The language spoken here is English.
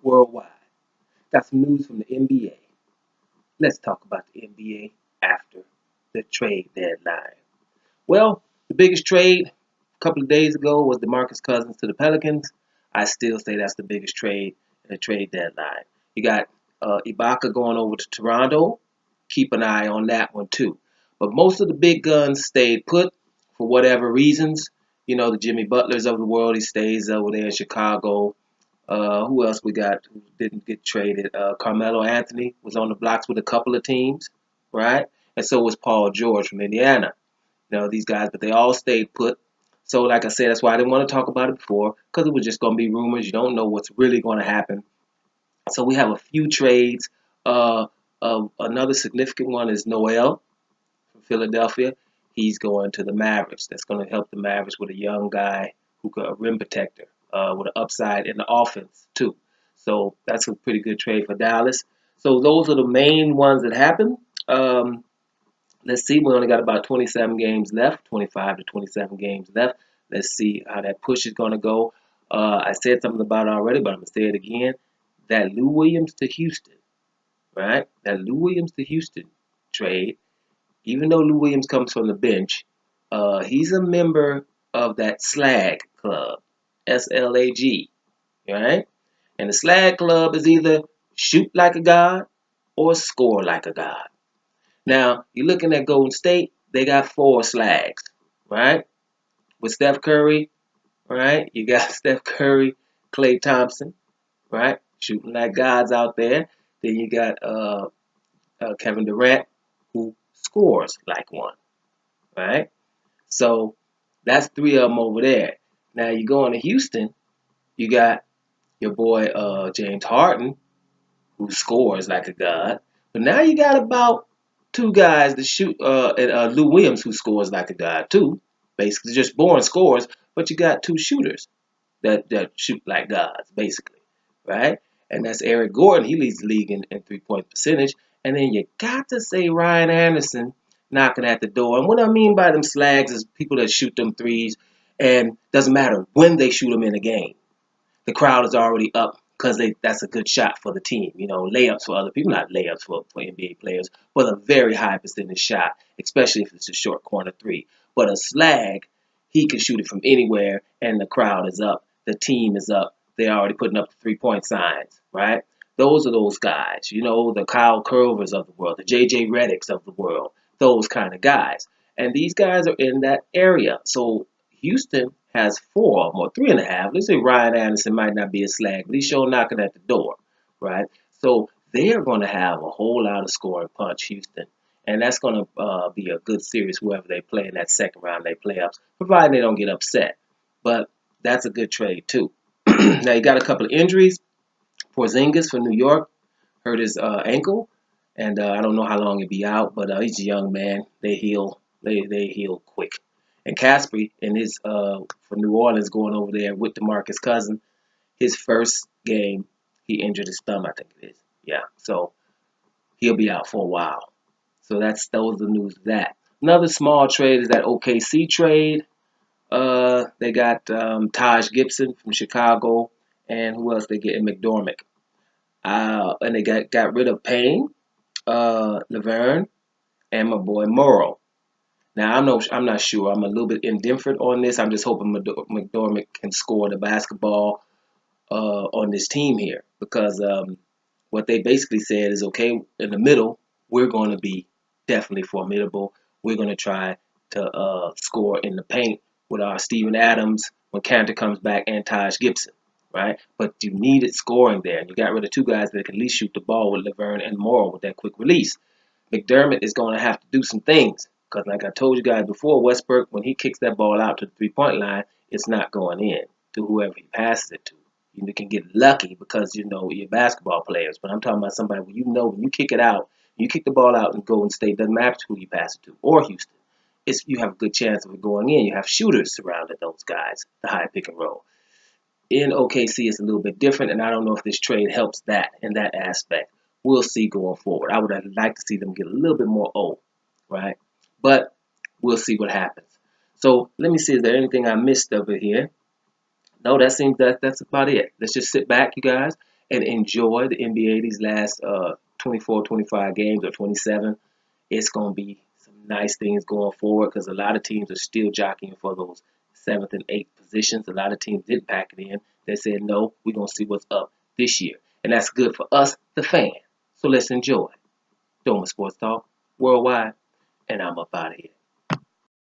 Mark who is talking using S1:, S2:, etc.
S1: worldwide. Got some news from the NBA. Let's talk about the NBA after the trade deadline. Well, the biggest trade a couple of days ago was DeMarcus Cousins to the Pelicans. I still say that's the biggest trade in the trade deadline. You got Ibaka going over to Toronto. Keep an eye on that one too. But most of the big guns stayed put for whatever reasons. You know, the Jimmy Butlers of the world, he stays over there in Chicago. Who else we got who didn't get traded? Carmelo Anthony was on the blocks with a couple of teams, right? And so was Paul George from Indiana. You know, these guys, but they all stayed put. So, like I said, that's why I didn't want to talk about it before, because it was just going to be rumors. You don't know what's really going to happen. So we have a few trades. Another significant one is Noel from Philadelphia. He's going to the Mavericks. That's going to help the Mavericks with a young guy who could a rim protector with an upside in the offense too. So that's a pretty good trade for Dallas. So those are the main ones that happened. Let's see. We only got about 27 games left, 25 to 27 games left. Let's see how that push is going to go. I said something about it already, but I'm going to say it again. That Lou Williams to Houston, right? That Lou Williams to Houston trade, even though Lou Williams comes from the bench, he's a member of that SLAG club, SLAG, right? And the SLAG club is either shoot like a god or score like a god. Now, you're looking at Golden State, they got four SLAGs, right? With Steph Curry, right? You got Steph Curry, Klay Thompson, right? Shooting like gods out there. Then you got Kevin Durant, who scores like one, right? So that's three of them over there. Now you go into Houston, you got your boy James Harden, who scores like a god. But now you got about two guys that shoot, and Lou Williams, who scores like a god too. Basically, just born scores, but you got two shooters that shoot like gods, basically, right? And that's Eric Gordon. He leads the league in 3-point percentage. And then you got to say Ryan Anderson knocking at the door. And what I mean by them slags is people that shoot them threes, and doesn't matter when they shoot them in a game. The crowd is already up because that's a good shot for the team. You know, layups for other people, not layups for NBA players, but a very high percentage shot, especially if it's a short corner three. But a slag, he can shoot it from anywhere, and the crowd is up. The team is up. They're already putting up the 3-point signs, right? Those are those guys, you know, the Kyle Curvers of the world, the J.J. Reddicks of the world, those kind of guys. And these guys are in that area. So Houston has four or more, 3.5. Let's say Ryan Anderson might not be a slag, but he's sure knocking at the door, right? So they're going to have a whole lot of scoring punch, Houston. And that's going to be a good series, whoever they play in that second round of their playoffs, provided they don't get upset. But that's a good trade, too. Now, you got a couple of injuries. Porzingis for New York hurt his ankle, and I don't know how long he'll be out, but he's a young man. They heal. They heal quick. And Casper in his for New Orleans going over there with DeMarcus Cousins, his first game he injured his thumb, I think it is. Yeah, so he'll be out for a while. So those are the news of that. Another small trade is that OKC trade. They got Taj Gibson from Chicago, and who else they get? McDormick. And they got rid of Payne, Laverne, and my boy Morrow. Now I'm not sure. I'm a little bit indifferent on this. I'm just hoping McDormick can score the basketball on this team here, because what they basically said is, okay, in the middle we're going to be definitely formidable. We're going to try to score in the paint with our Steven Adams when Cantor comes back and Taj Gibson, right? But you needed scoring there, and you got rid of two guys that can at least shoot the ball with Laverne and Morrow with that quick release. McDermott is going to have to do some things, because like I told you guys before, Westbrook, when he kicks that ball out to the three-point line, it's not going in to whoever he passes it to. You can get lucky because, you know, you're basketball players, but I'm talking about somebody where you know when you kick it out, you kick the ball out and Golden State, doesn't matter who you pass it to, or Houston. You have a good chance of it going in. You have shooters surrounding those guys, the high pick and roll. In OKC, it's a little bit different, and I don't know if this trade helps that in that aspect. We'll see going forward. I would like to see them get a little bit more O, right? But we'll see what happens. So let me see, is there anything I missed over here? No, that seems that's about it. Let's just sit back, you guys, and enjoy the NBA these last 24, 25 games or 27. It's going to be some nice things going forward because a lot of teams are still jockeying for those seventh and eighth positions. A lot of teams did pack it in. They said, no, we're going to see what's up this year. And that's good for us, the fan. So let's enjoy. Doma Sports Talk Worldwide, and I'm up out of here.